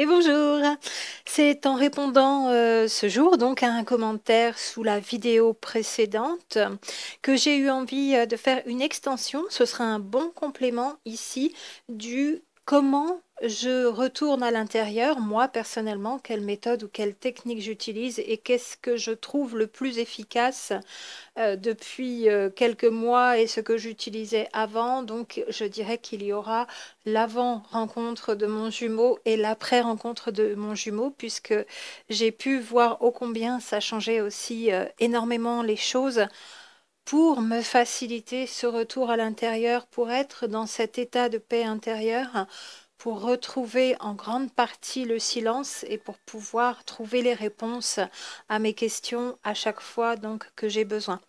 Et bonjour! C'est en répondant ce jour donc à un commentaire sous la vidéo précédente que j'ai eu envie de faire une extension. Ce sera un bon complément ici du comment je retourne à l'intérieur, moi personnellement, quelle méthode ou quelle technique j'utilise et qu'est-ce que je trouve le plus efficace depuis quelques mois et ce que j'utilisais avant. Donc, je dirais qu'il y aura l'avant-rencontre de mon jumeau et l'après-rencontre de mon jumeau, puisque j'ai pu voir ô combien ça changeait aussi énormément les choses pour me faciliter ce retour à l'intérieur, pour être dans cet état de paix intérieure, pour retrouver en grande partie le silence et pour pouvoir trouver les réponses à mes questions à chaque fois donc que j'ai besoin.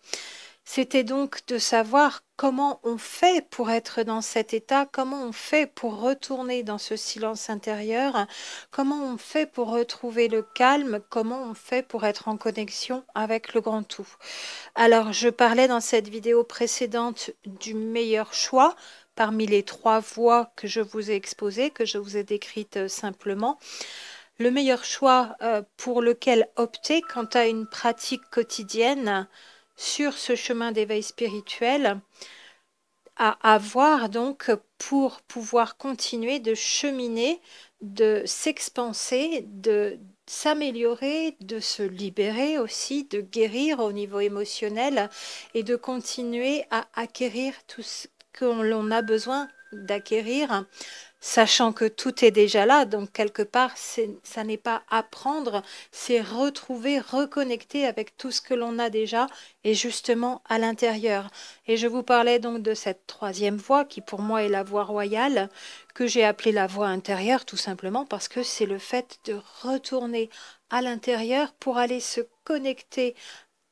C'était donc de savoir comment on fait pour être dans cet état, comment on fait pour retourner dans ce silence intérieur, comment on fait pour retrouver le calme, comment on fait pour être en connexion avec le grand tout. Alors, je parlais dans cette vidéo précédente du meilleur choix parmi les 3 voies que je vous ai exposées, que je vous ai décrites simplement. Le meilleur choix pour lequel opter quant à une pratique quotidienne sur ce chemin d'éveil spirituel à avoir donc pour pouvoir continuer de cheminer, de s'expanser, de s'améliorer, de se libérer aussi, de guérir au niveau émotionnel et de continuer à acquérir tout ce que l'on a besoin d'acquérir, sachant que tout est déjà là, donc quelque part, ça n'est pas apprendre, c'est retrouver, reconnecter avec tout ce que l'on a déjà et justement à l'intérieur. Et je vous parlais donc de cette 3e voie qui pour moi est la voie royale, que j'ai appelée la voie intérieure tout simplement parce que c'est le fait de retourner à l'intérieur pour aller se connecter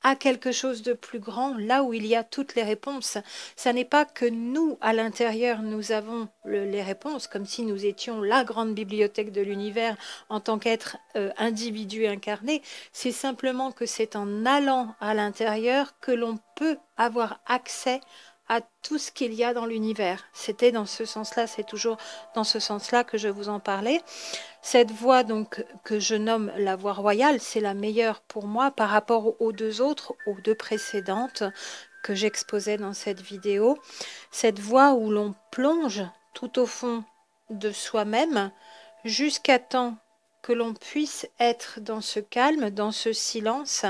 à quelque chose de plus grand, là où il y a toutes les réponses. Ça n'est pas que nous, à l'intérieur, nous avons les réponses, comme si nous étions la grande bibliothèque de l'univers en tant qu'être individu incarné. C'est simplement que c'est en allant à l'intérieur que l'on peut avoir accès à tout ce qu'il y a dans l'univers. C'était dans ce sens-là, c'est toujours dans ce sens-là que je vous en parlais. Cette voie donc que je nomme la voie royale, c'est la meilleure pour moi par rapport aux 2 autres, aux 2 précédentes que j'exposais dans cette vidéo. Cette voie où l'on plonge tout au fond de soi-même jusqu'à temps que l'on puisse être dans ce calme, dans ce silence,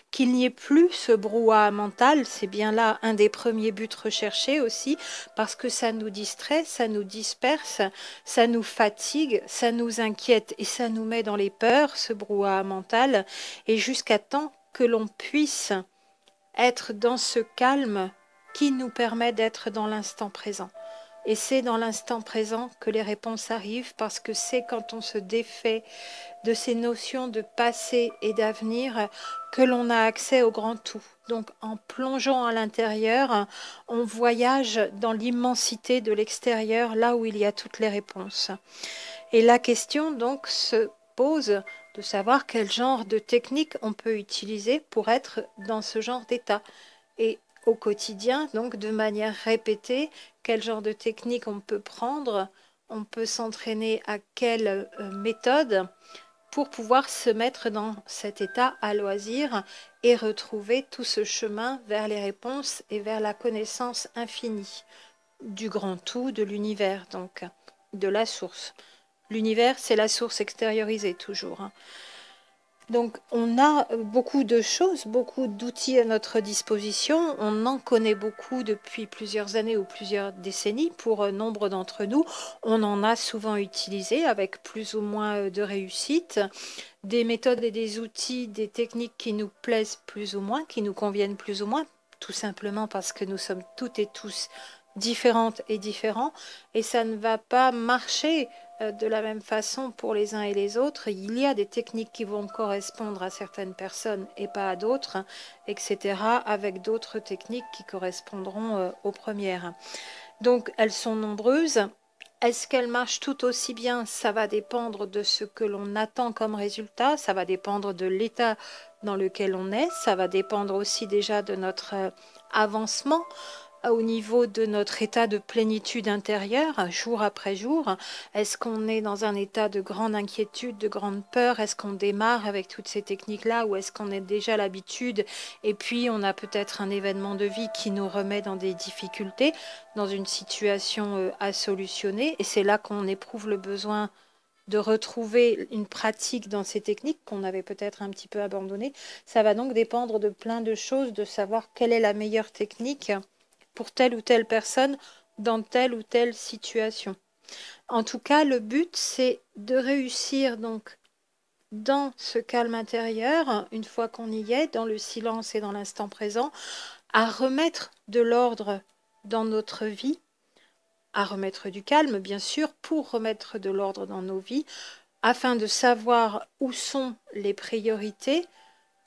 qu'il n'y ait plus ce brouhaha mental. C'est bien là un des premiers buts recherchés aussi, parce que ça nous distrait, ça nous disperse, ça nous fatigue, ça nous inquiète et ça nous met dans les peurs, ce brouhaha mental, et jusqu'à temps que l'on puisse être dans ce calme qui nous permet d'être dans l'instant présent. Et c'est dans l'instant présent que les réponses arrivent parce que c'est quand on se défait de ces notions de passé et d'avenir que l'on a accès au grand tout. Donc en plongeant à l'intérieur, on voyage dans l'immensité de l'extérieur, là où il y a toutes les réponses. Et la question donc se pose de savoir quel genre de technique on peut utiliser pour être dans ce genre d'état. Et au quotidien, donc de manière répétée, quel genre de technique on peut prendre, on peut s'entraîner à quelle méthode pour pouvoir se mettre dans cet état à loisir et retrouver tout ce chemin vers les réponses et vers la connaissance infinie du grand tout, de l'univers, donc de la source. L'univers, c'est la source extériorisée toujours. Donc on a beaucoup de choses, beaucoup d'outils à notre disposition. On en connaît beaucoup depuis plusieurs années ou plusieurs décennies pour nombre d'entre nous. On en a souvent utilisé avec plus ou moins de réussite. Des méthodes et des outils, des techniques qui nous plaisent plus ou moins, qui nous conviennent plus ou moins, tout simplement parce que nous sommes toutes et tous différentes et différents, et ça ne va pas marcher de la même façon pour les uns et les autres. Il y a des techniques qui vont correspondre à certaines personnes et pas à d'autres, etc., avec d'autres techniques qui correspondront aux premières. Donc elles sont nombreuses. Est-ce qu'elles marchent tout aussi bien? Ça va dépendre de ce que l'on attend comme résultat, ça va dépendre de l'état dans lequel on est, ça va dépendre aussi déjà de notre avancement au niveau de notre état de plénitude intérieure, jour après jour? Est-ce qu'on est dans un état de grande inquiétude, de grande peur? Est-ce qu'on démarre avec toutes ces techniques-là ou est-ce qu'on a déjà l'habitude et puis on a peut-être un événement de vie qui nous remet dans des difficultés, dans une situation à solutionner et c'est là qu'on éprouve le besoin de retrouver une pratique dans ces techniques qu'on avait peut-être un petit peu abandonnées. Ça va donc dépendre de plein de choses, de savoir quelle est la meilleure technique pour telle ou telle personne dans telle ou telle situation. En tout cas, le but, c'est de réussir donc dans ce calme intérieur, une fois qu'on y est, dans le silence et dans l'instant présent, à remettre de l'ordre dans notre vie, à remettre du calme, bien sûr, pour remettre de l'ordre dans nos vies, afin de savoir où sont les priorités,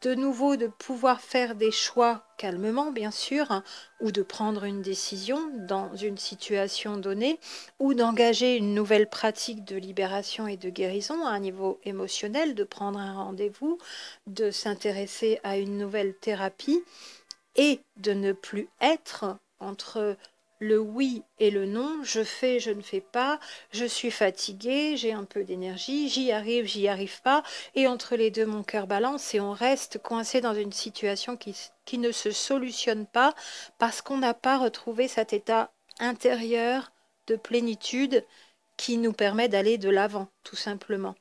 de nouveau de pouvoir faire des choix calmement, bien sûr, hein, ou de prendre une décision dans une situation donnée, ou d'engager une nouvelle pratique de libération et de guérison à un niveau émotionnel, de prendre un rendez-vous, de s'intéresser à une nouvelle thérapie, et de ne plus être entre le oui et le non, je fais, je ne fais pas, je suis fatiguée, j'ai un peu d'énergie, j'y arrive pas, et entre les deux, mon cœur balance et on reste coincé dans une situation qui ne se solutionne pas parce qu'on n'a pas retrouvé cet état intérieur de plénitude qui nous permet d'aller de l'avant, tout simplement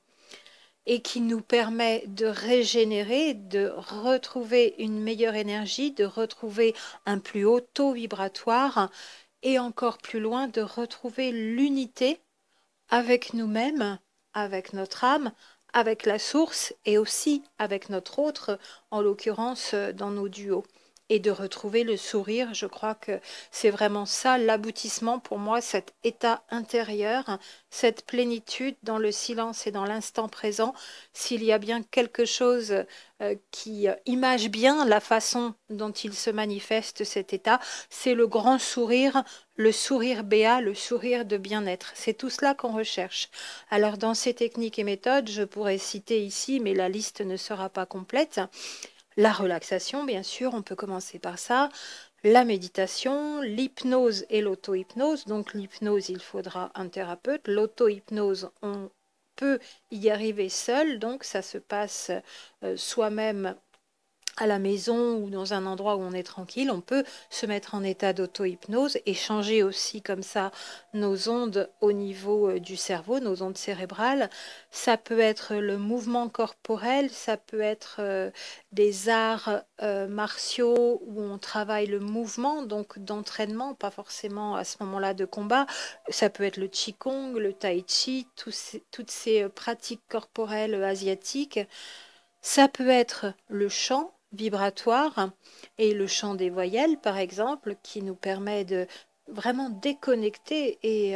et qui nous permet de régénérer, de retrouver une meilleure énergie, de retrouver un plus haut taux vibratoire et encore plus loin de retrouver l'unité avec nous-mêmes, avec notre âme, avec la source et aussi avec notre autre, en l'occurrence dans nos duos. Et de retrouver le sourire, je crois que c'est vraiment ça l'aboutissement pour moi, cet état intérieur, cette plénitude dans le silence et dans l'instant présent. S'il y a bien quelque chose qui image bien la façon dont il se manifeste cet état, c'est le grand sourire, le sourire béat, le sourire de bien-être. C'est tout cela qu'on recherche. Alors dans ces techniques et méthodes, je pourrais citer ici, mais la liste ne sera pas complète. La relaxation, bien sûr, on peut commencer par ça. La méditation, l'hypnose et l'auto-hypnose. Donc l'hypnose, il faudra un thérapeute. L'auto-hypnose, on peut y arriver seul, donc ça se passe soi-même à la maison ou dans un endroit où on est tranquille, on peut se mettre en état d'auto-hypnose et changer aussi comme ça nos ondes au niveau du cerveau, nos ondes cérébrales. Ça peut être le mouvement corporel, ça peut être des arts martiaux où on travaille le mouvement, donc d'entraînement, pas forcément à ce moment-là de combat. Ça peut être le qigong, le tai chi, toutes ces pratiques corporelles asiatiques. Ça peut être le chant vibratoire et le chant des voyelles, par exemple, qui nous permet de vraiment déconnecter et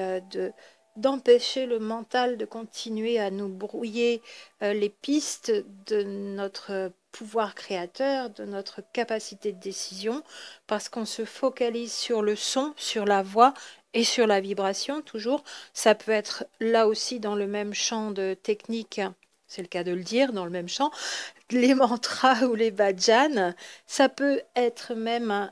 d'empêcher le mental de continuer à nous brouiller les pistes de notre pouvoir créateur, de notre capacité de décision, parce qu'on se focalise sur le son, sur la voix et sur la vibration, toujours. Ça peut être là aussi dans le même champ de technique, c'est le cas de le dire, dans le même champ, les mantras ou les bhajans. Ça peut être même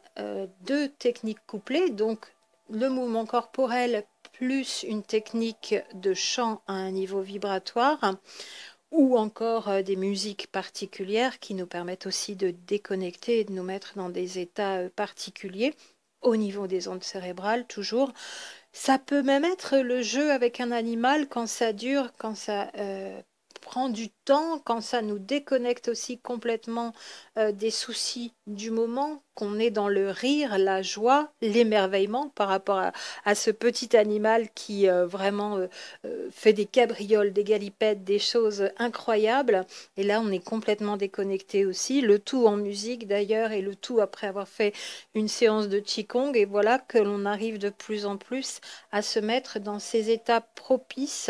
deux techniques couplées, donc le mouvement corporel plus une technique de chant à un niveau vibratoire, ou encore des musiques particulières qui nous permettent aussi de déconnecter et de nous mettre dans des états particuliers au niveau des ondes cérébrales, toujours. Ça peut même être le jeu avec un animal quand ça dure, quand ça prend du temps, quand ça nous déconnecte aussi complètement des soucis du moment, qu'on est dans le rire, la joie, l'émerveillement par rapport à ce petit animal qui vraiment fait des cabrioles, des galipettes, des choses incroyables. Et là, on est complètement déconnecté aussi, le tout en musique d'ailleurs, et le tout après avoir fait une séance de Qigong. Et voilà que l'on arrive de plus en plus à se mettre dans ces états propices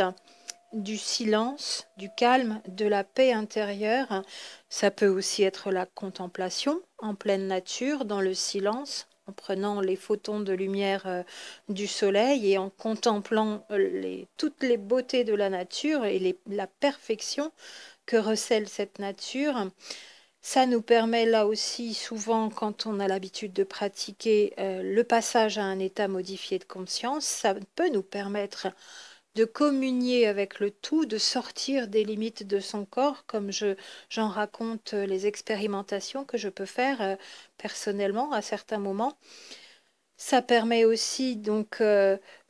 du silence, du calme, de la paix intérieure. Ça peut aussi être la contemplation en pleine nature, dans le silence, en prenant les photons de lumière du soleil et en contemplant toutes les beautés de la nature et la perfection que recèle cette nature. Ça nous permet là aussi, souvent, quand on a l'habitude de pratiquer le passage à un état modifié de conscience, ça peut nous permettre de communier avec le tout, de sortir des limites de son corps, comme j'en raconte les expérimentations que je peux faire personnellement à certains moments. Ça permet aussi donc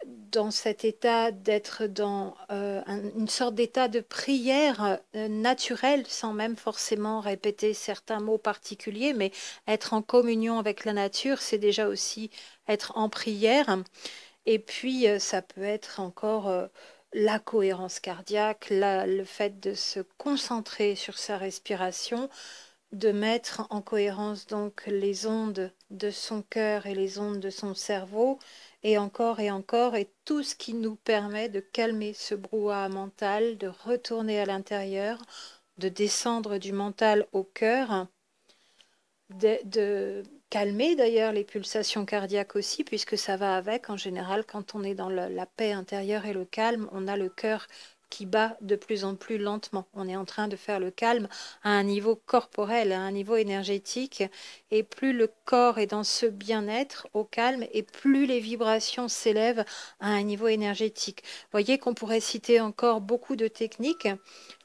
dans cet état d'être dans une sorte d'état de prière naturelle, sans même forcément répéter certains mots particuliers, mais être en communion avec la nature, c'est déjà aussi être en prière. Et puis, ça peut être encore la cohérence cardiaque, le fait de se concentrer sur sa respiration, de mettre en cohérence donc les ondes de son cœur et les ondes de son cerveau, et encore, et tout ce qui nous permet de calmer ce brouhaha mental, de retourner à l'intérieur, de descendre du mental au cœur, de calmer d'ailleurs les pulsations cardiaques aussi, puisque ça va avec. En général, quand on est dans la paix intérieure et le calme, on a le cœur qui bat de plus en plus lentement. On est en train de faire le calme à un niveau corporel, à un niveau énergétique, et plus le corps est dans ce bien-être, au calme, et plus les vibrations s'élèvent à un niveau énergétique. Vous voyez qu'on pourrait citer encore beaucoup de techniques,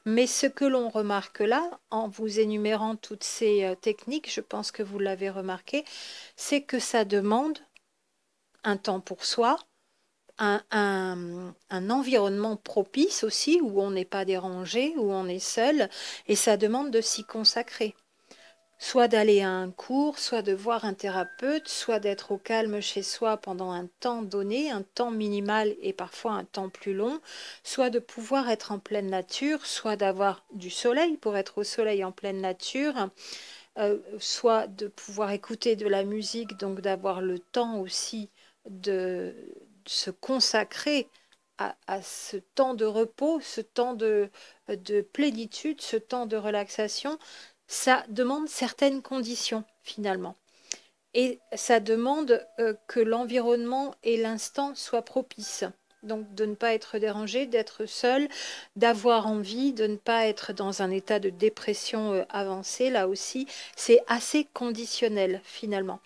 mais ce que l'on remarque là, en vous énumérant toutes ces techniques, je pense que vous l'avez remarqué, c'est que ça demande un temps pour soi, un environnement propice aussi, où on n'est pas dérangé, où on est seul, et ça demande de s'y consacrer. Soit d'aller à un cours, soit de voir un thérapeute, soit d'être au calme chez soi pendant un temps donné, un temps minimal et parfois un temps plus long, soit de pouvoir être en pleine nature, soit d'avoir du soleil pour être au soleil en pleine nature, soit de pouvoir écouter de la musique, donc d'avoir le temps aussi de se consacrer à ce temps de repos, ce temps de plénitude, ce temps de relaxation. Ça demande certaines conditions finalement. Et ça demande que l'environnement et l'instant soient propices. Donc de ne pas être dérangé, d'être seul, d'avoir envie, de ne pas être dans un état de dépression avancée. Là aussi, c'est assez conditionnel finalement.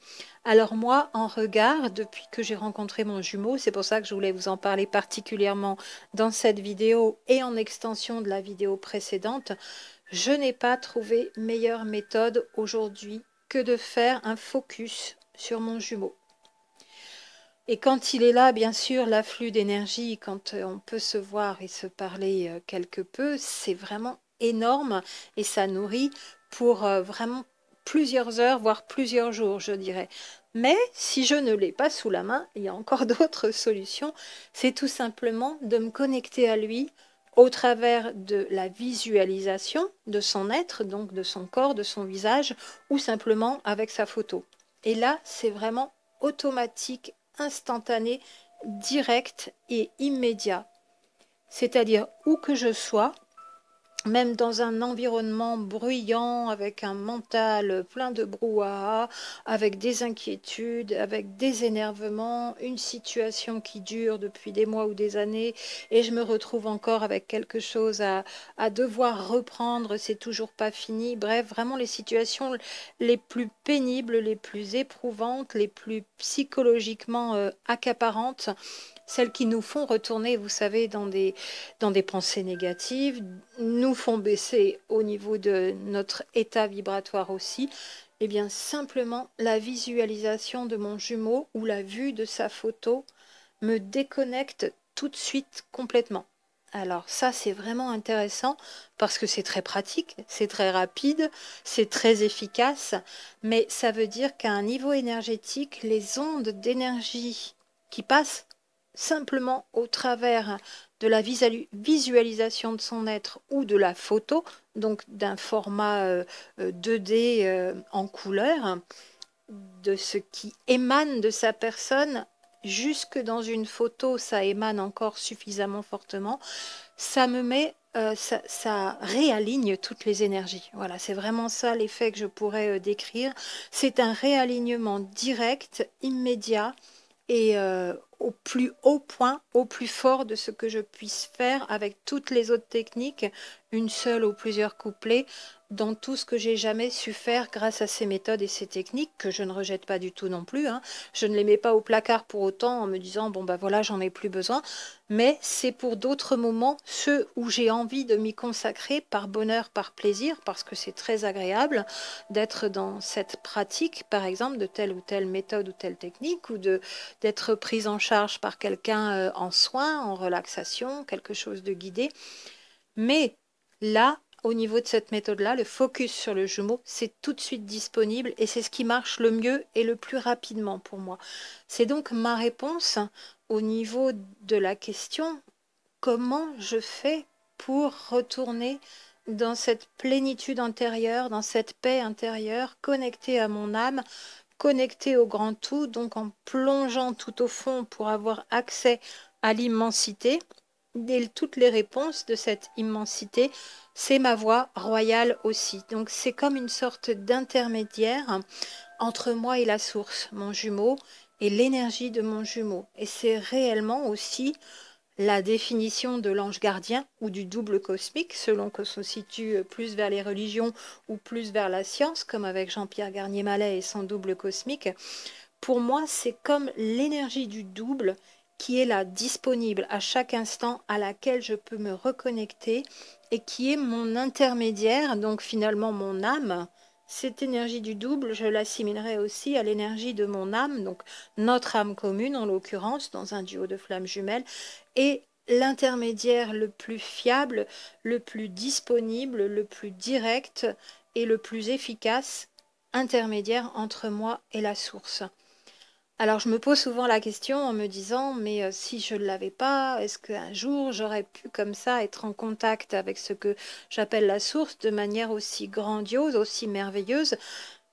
Alors moi, en regard, depuis que j'ai rencontré mon jumeau, c'est pour ça que je voulais vous en parler particulièrement dans cette vidéo et en extension de la vidéo précédente, je n'ai pas trouvé meilleure méthode aujourd'hui que de faire un focus sur mon jumeau. Et quand il est là, bien sûr, l'afflux d'énergie, quand on peut se voir et se parler quelque peu, c'est vraiment énorme et ça nourrit pour vraiment plusieurs heures, voire plusieurs jours, je dirais. Mais si je ne l'ai pas sous la main, il y a encore d'autres solutions. C'est tout simplement de me connecter à lui au travers de la visualisation de son être, donc de son corps, de son visage, ou simplement avec sa photo. Et là, c'est vraiment automatique, instantané, direct et immédiat. C'est-à-dire où que je sois, même dans un environnement bruyant, avec un mental plein de brouhaha, avec des inquiétudes, avec des énervements, une situation qui dure depuis des mois ou des années, et je me retrouve encore avec quelque chose à devoir reprendre, c'est toujours pas fini. Bref, vraiment les situations les plus pénibles, les plus éprouvantes, les plus psychologiquement accaparantes, celles qui nous font retourner, vous savez, dans des pensées négatives, nous font baisser au niveau de notre état vibratoire aussi, eh bien simplement la visualisation de mon jumeau ou la vue de sa photo me déconnecte tout de suite complètement. Alors ça, c'est vraiment intéressant parce que c'est très pratique, c'est très rapide, c'est très efficace, mais ça veut dire qu'à un niveau énergétique, les ondes d'énergie qui passent simplement au travers de la visualisation de son être ou de la photo, donc d'un format 2D en couleur, de ce qui émane de sa personne, jusque dans une photo, ça émane encore suffisamment fortement, ça me met, ça réaligne toutes les énergies. Voilà, c'est vraiment ça l'effet que je pourrais décrire. C'est un réalignement direct, immédiat, et au plus haut point, au plus fort de ce que je puisse faire avec toutes les autres techniques, une seule ou plusieurs couplets, dans tout ce que j'ai jamais su faire grâce à ces méthodes et ces techniques que je ne rejette pas du tout non plus, hein. Je ne les mets pas au placard pour autant en me disant bon bah voilà, j'en ai plus besoin, mais c'est pour d'autres moments, ceux où j'ai envie de m'y consacrer par bonheur, par plaisir, parce que c'est très agréable d'être dans cette pratique, par exemple, de telle ou telle méthode ou telle technique, ou de d'être prise en charge par quelqu'un en soins, en relaxation, quelque chose de guidé. Mais là, au niveau de cette méthode-là, le focus sur le jumeau, c'est tout de suite disponible et c'est ce qui marche le mieux et le plus rapidement pour moi. C'est donc ma réponse au niveau de la question, comment je fais pour retourner dans cette plénitude intérieure, dans cette paix intérieure, connectée à mon âme, connectée au grand tout, donc en plongeant tout au fond pour avoir accès à l'immensité. Et toutes les réponses de cette immensité, c'est ma voix royale aussi. Donc c'est comme une sorte d'intermédiaire entre moi et la source, mon jumeau, et l'énergie de mon jumeau. Et c'est réellement aussi la définition de l'ange gardien ou du double cosmique, selon qu'on se situe plus vers les religions ou plus vers la science, comme avec Jean-Pierre Garnier-Mallet et son double cosmique. Pour moi, c'est comme l'énergie du double qui est là, disponible à chaque instant, à laquelle je peux me reconnecter et qui est mon intermédiaire, donc finalement mon âme. Cette énergie du double, je l'assimilerai aussi à l'énergie de mon âme, donc notre âme commune en l'occurrence, dans un duo de flammes jumelles, et l'intermédiaire le plus fiable, le plus disponible, le plus direct et le plus efficace intermédiaire entre moi et la source. Alors je me pose souvent la question en me disant, mais si je ne l'avais pas, est-ce qu'un jour j'aurais pu comme ça être en contact avec ce que j'appelle la source de manière aussi grandiose, aussi merveilleuse?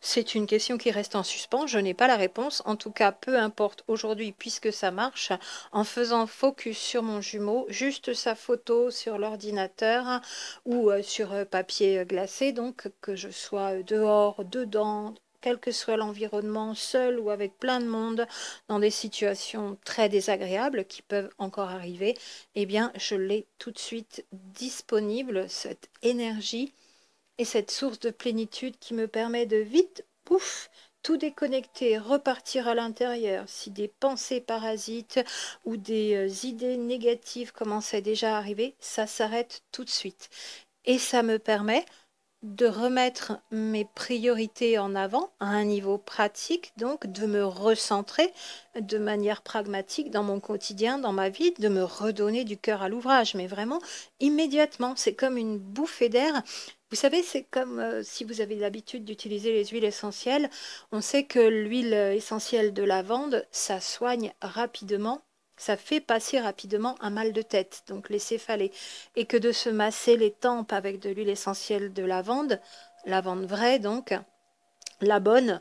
C'est une question qui reste en suspens, je n'ai pas la réponse. En tout cas, peu importe aujourd'hui, puisque ça marche, en faisant focus sur mon jumeau, juste sa photo sur l'ordinateur ou sur papier glacé, donc que je sois dehors, dedans, quel que soit l'environnement, seul ou avec plein de monde, dans des situations très désagréables qui peuvent encore arriver, eh bien, je l'ai tout de suite disponible, cette énergie et cette source de plénitude qui me permet de vite, pouf, tout déconnecter, repartir à l'intérieur. Si des pensées parasites ou des idées négatives commençaient déjà à arriver, ça s'arrête tout de suite. Et ça me permet de remettre mes priorités en avant à un niveau pratique, donc de me recentrer de manière pragmatique dans mon quotidien, dans ma vie, de me redonner du cœur à l'ouvrage, mais vraiment immédiatement. C'est comme une bouffée d'air. Vous savez, c'est comme si vous avez l'habitude d'utiliser les huiles essentielles. On sait que l'huile essentielle de lavande, ça soigne rapidement. Ça fait passer rapidement un mal de tête, donc les céphalées, et que de se masser les tempes avec de l'huile essentielle de lavande, lavande vraie donc, la bonne,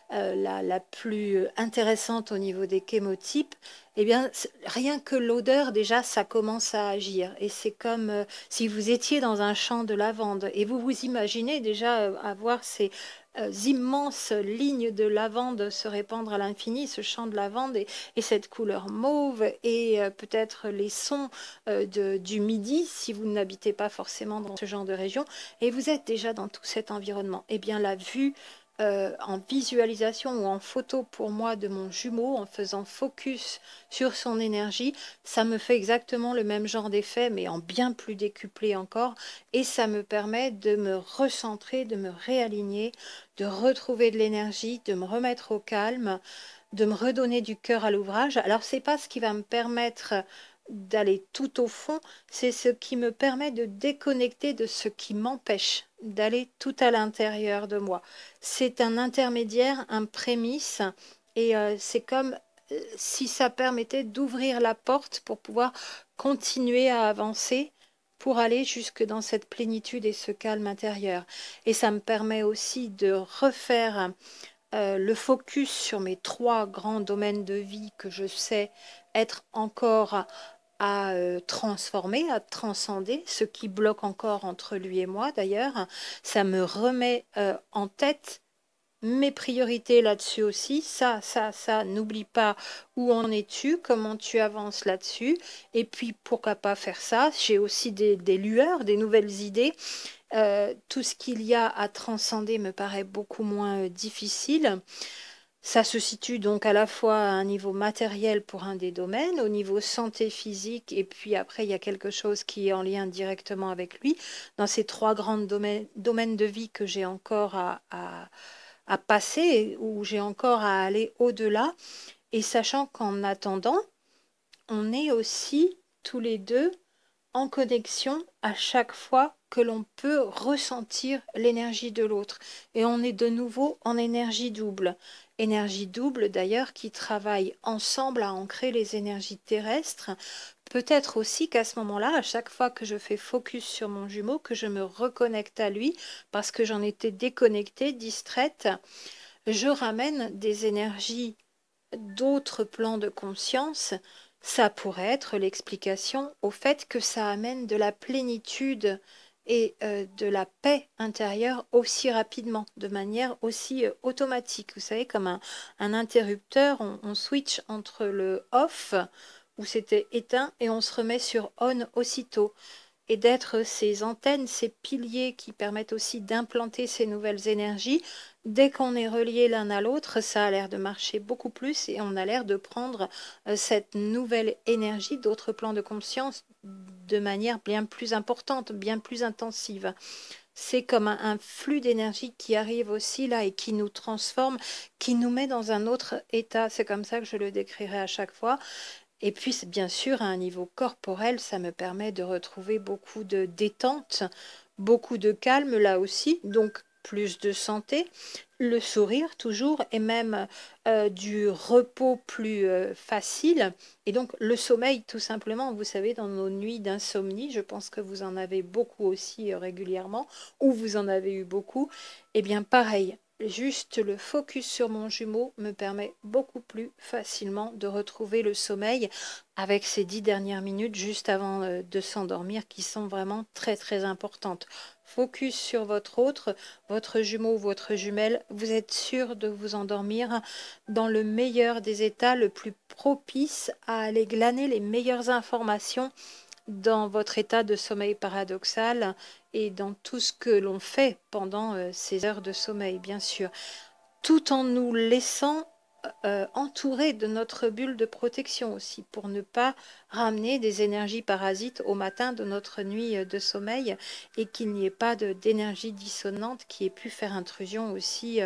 la plus intéressante au niveau des chémotypes, eh bien, rien que l'odeur, déjà, ça commence à agir. Et c'est comme si vous étiez dans un champ de lavande et vous vous imaginez déjà avoir ces immenses lignes de lavande se répandre à l'infini, ce champ de lavande et cette couleur mauve et peut-être les sons du midi, si vous n'habitez pas forcément dans ce genre de région, et vous êtes déjà dans tout cet environnement. Eh bien, la vue en visualisation ou en photo pour moi de mon jumeau, en faisant focus sur son énergie, ça me fait exactement le même genre d'effet, mais en bien plus décuplé encore, et ça me permet de me recentrer, de me réaligner, de retrouver de l'énergie, de me remettre au calme, de me redonner du cœur à l'ouvrage. Alors c'est pas ce qui va me permettre d'aller tout au fond, c'est ce qui me permet de déconnecter de ce qui m'empêche d'aller tout à l'intérieur de moi. C'est un intermédiaire, un prémisse, et c'est comme si ça permettait d'ouvrir la porte pour pouvoir continuer à avancer pour aller jusque dans cette plénitude et ce calme intérieur. Et ça me permet aussi de refaire le focus sur mes trois grands domaines de vie que je sais être encore à transformer, à transcender, ce qui bloque encore entre lui et moi d'ailleurs. Ça me remet en tête mes priorités là-dessus aussi. Ça, n'oublie pas où en es-tu, comment tu avances là-dessus. Et puis, pourquoi pas faire ça? J'ai aussi des lueurs, des nouvelles idées. Tout ce qu'il y a à transcender me paraît beaucoup moins difficile. Ça se situe donc à la fois à un niveau matériel pour un des domaines, au niveau santé physique, et puis après, il y a quelque chose qui est en lien directement avec lui, dans ces trois grands domaines de vie que j'ai encore à passer, où j'ai encore à aller au-delà, et sachant qu'en attendant, on est aussi tous les deux en connexion à chaque fois que l'on peut ressentir l'énergie de l'autre. Et on est de nouveau en énergie double. Énergie double d'ailleurs qui travaille ensemble à ancrer les énergies terrestres. Peut-être aussi qu'à ce moment-là, à chaque fois que je fais focus sur mon jumeau, que je me reconnecte à lui parce que j'en étais déconnectée, distraite, je ramène des énergies d'autres plans de conscience. Ça pourrait être l'explication au fait que ça amène de la plénitude et de la paix intérieure aussi rapidement, de manière aussi automatique. Vous savez, comme un interrupteur, on switch entre le off, où c'était éteint, et on se remet sur on aussitôt et d'être ces antennes, ces piliers qui permettent aussi d'implanter ces nouvelles énergies. Dès qu'on est relié l'un à l'autre, ça a l'air de marcher beaucoup plus et on a l'air de prendre cette nouvelle énergie d'autres plans de conscience de manière bien plus importante, bien plus intensive. C'est comme un flux d'énergie qui arrive aussi là et qui nous transforme, qui nous met dans un autre état. C'est comme ça que je le décrirai à chaque fois. Et puis, bien sûr, à un niveau corporel, ça me permet de retrouver beaucoup de détente, beaucoup de calme là aussi, donc plus de santé, le sourire toujours, et même du repos plus facile. Et donc le sommeil, tout simplement, vous savez, dans nos nuits d'insomnie, je pense que vous en avez beaucoup aussi régulièrement, ou vous en avez eu beaucoup, et bien pareil. Juste le focus sur mon jumeau me permet beaucoup plus facilement de retrouver le sommeil avec ces 10 dernières minutes juste avant de s'endormir qui sont vraiment très très importantes. Focus sur votre jumeau ou votre jumelle, vous êtes sûr de vous endormir dans le meilleur des états, le plus propice à aller glaner les meilleures informations dans votre état de sommeil paradoxal et dans tout ce que l'on fait pendant ces heures de sommeil, bien sûr, tout en nous laissant entourer de notre bulle de protection aussi, pour ne pas ramener des énergies parasites au matin de notre nuit de sommeil et qu'il n'y ait pas d'énergie dissonante qui ait pu faire intrusion aussi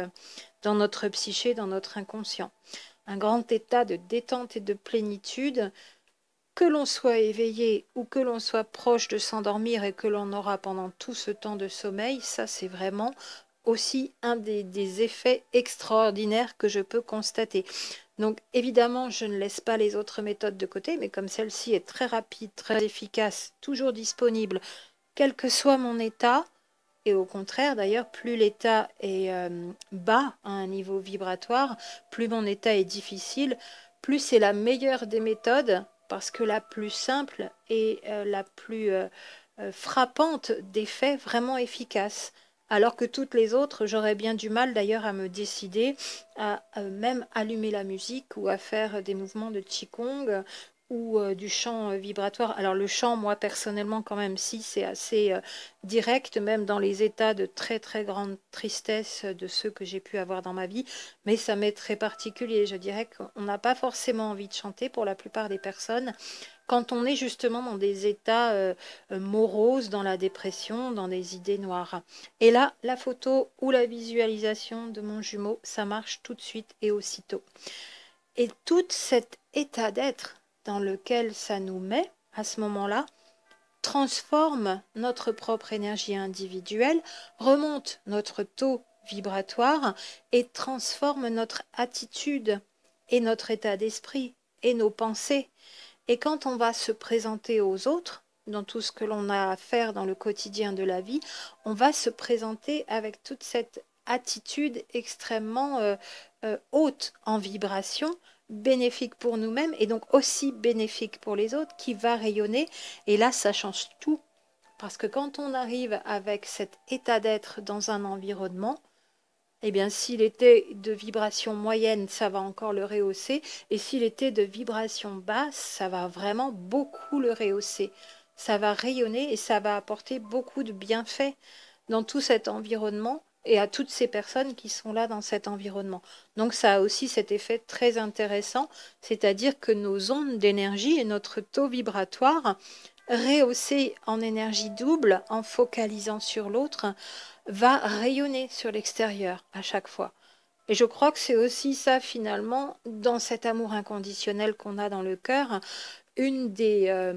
dans notre psyché, dans notre inconscient. Un grand état de détente et de plénitude, que l'on soit éveillé ou que l'on soit proche de s'endormir et que l'on aura pendant tout ce temps de sommeil, ça c'est vraiment aussi un des effets extraordinaires que je peux constater. Donc évidemment, je ne laisse pas les autres méthodes de côté, mais comme celle-ci est très rapide, très efficace, toujours disponible, quel que soit mon état, et au contraire d'ailleurs, plus l'état est bas à un niveau vibratoire, plus mon état est difficile, plus c'est la meilleure des méthodes, parce que la plus simple et la plus frappante des faits vraiment efficaces. Alors que toutes les autres, j'aurais bien du mal d'ailleurs à me décider à même allumer la musique ou à faire des mouvements de Qigong ou du chant vibratoire. Alors le chant, moi personnellement quand même, si c'est assez direct, même dans les états de très très grande tristesse de ceux que j'ai pu avoir dans ma vie, mais ça m'est très particulier. Je dirais qu'on n'a pas forcément envie de chanter pour la plupart des personnes quand on est justement dans des états moroses, dans la dépression, dans des idées noires. Et là, la photo ou la visualisation de mon jumeau, ça marche tout de suite et aussitôt. Et tout cet état d'être dans lequel ça nous met à ce moment-là transforme notre propre énergie individuelle, remonte notre taux vibratoire et transforme notre attitude et notre état d'esprit et nos pensées. Et quand on va se présenter aux autres, dans tout ce que l'on a à faire dans le quotidien de la vie, on va se présenter avec toute cette attitude extrêmement haute en vibration, bénéfique pour nous-mêmes et donc aussi bénéfique pour les autres, qui va rayonner. Et là, ça change tout. Parce que quand on arrive avec cet état d'être dans un environnement, eh bien, s'il était de vibration moyenne, ça va encore le rehausser. Et s'il était de vibration basse, ça va vraiment beaucoup le rehausser. Ça va rayonner et ça va apporter beaucoup de bienfaits. dans tout cet environnement et à toutes ces personnes qui sont là dans cet environnement. Donc ça a aussi cet effet très intéressant, c'est-à-dire que nos ondes d'énergie et notre taux vibratoire, rehaussé en énergie double, en focalisant sur l'autre, va rayonner sur l'extérieur à chaque fois. Et je crois que c'est aussi ça finalement, dans cet amour inconditionnel qu'on a dans le cœur, une des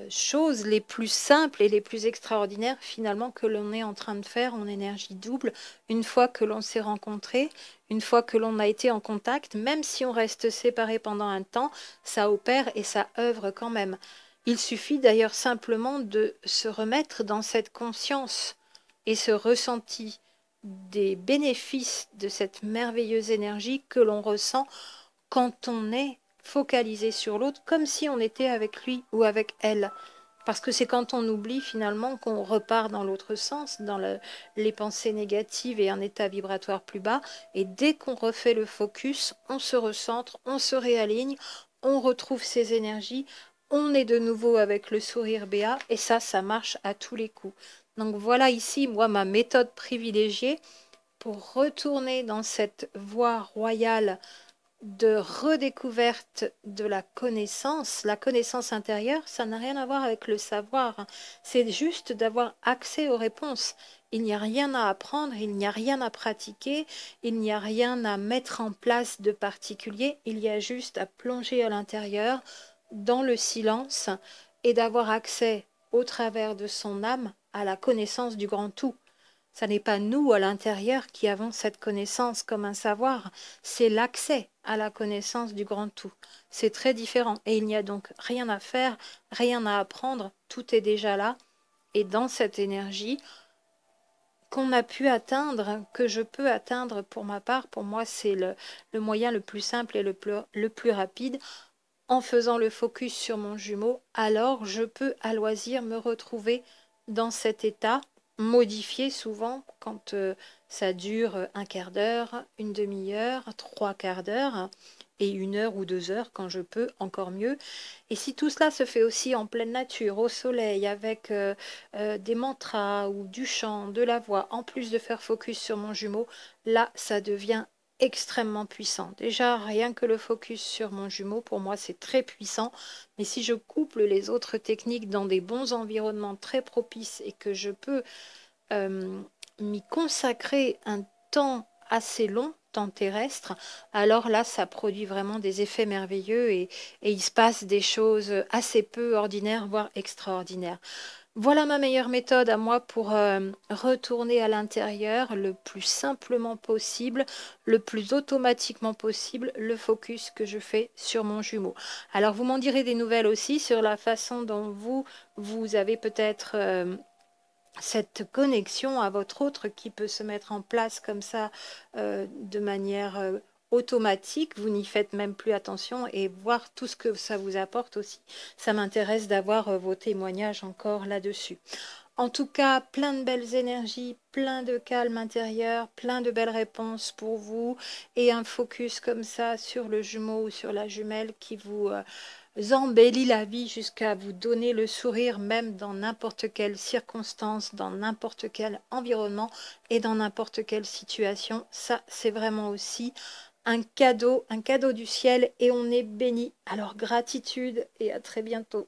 choses les plus simples et les plus extraordinaires finalement que l'on est en train de faire en énergie double une fois que l'on s'est rencontré, une fois que l'on a été en contact, même si on reste séparé pendant un temps, ça opère et ça œuvre quand même. Il suffit d'ailleurs simplement de se remettre dans cette conscience et ce ressenti des bénéfices de cette merveilleuse énergie que l'on ressent quand on est focalisé sur l'autre, comme si on était avec lui ou avec elle. Parce que c'est quand on oublie finalement qu'on repart dans l'autre sens, dans les pensées négatives et un état vibratoire plus bas. Et dès qu'on refait le focus, on se recentre, on se réaligne, on retrouve ses énergies, on est de nouveau avec le sourire béat. Et ça marche à tous les coups. Donc voilà ici, moi, ma méthode privilégiée pour retourner dans cette voie royale de redécouverte de la connaissance. La connaissance intérieure, ça n'a rien à voir avec le savoir. C'est juste d'avoir accès aux réponses. Il n'y a rien à apprendre, il n'y a rien à pratiquer, il n'y a rien à mettre en place de particulier. Il y a juste à plonger à l'intérieur, dans le silence, et d'avoir accès, au travers de son âme, à la connaissance du grand tout. Ça n'est pas nous à l'intérieur qui avons cette connaissance comme un savoir, c'est l'accès à la connaissance du grand tout. C'est très différent et il n'y a donc rien à faire, rien à apprendre, tout est déjà là. Et dans cette énergie qu'on a pu atteindre, que je peux atteindre pour ma part, pour moi c'est le moyen le plus simple et le plus rapide. En faisant le focus sur mon jumeau, alors je peux à loisir me retrouver dans cet état, modifié souvent quand ça dure un quart d'heure, une demi-heure, trois quarts d'heure et 1 heure ou 2 heures quand je peux, encore mieux. Et si tout cela se fait aussi en pleine nature, au soleil, avec des mantras ou du chant, de la voix, en plus de faire focus sur mon jumeau, là ça devient extrêmement puissant. Déjà, rien que le focus sur mon jumeau, pour moi, c'est très puissant. Mais si je couple les autres techniques dans des bons environnements très propices et que je peux euh, m'y consacrer un temps assez long, temps terrestre, alors là, ça produit vraiment des effets merveilleux et il se passe des choses assez peu ordinaires, voire extraordinaires. Voilà ma meilleure méthode à moi pour retourner à l'intérieur le plus simplement possible, le plus automatiquement possible, le focus que je fais sur mon jumeau. Alors vous m'en direz des nouvelles aussi sur la façon dont vous avez peut-être cette connexion à votre autre qui peut se mettre en place comme ça de manière automatique, vous n'y faites même plus attention et voir tout ce que ça vous apporte aussi. Ça m'intéresse d'avoir vos témoignages encore là-dessus. En tout cas, plein de belles énergies, plein de calme intérieur, plein de belles réponses pour vous et un focus comme ça sur le jumeau ou sur la jumelle qui vous embellit la vie jusqu'à vous donner le sourire même dans n'importe quelle circonstance, dans n'importe quel environnement et dans n'importe quelle situation. Ça, c'est vraiment aussi un cadeau du ciel et on est béni. Alors gratitude et à très bientôt.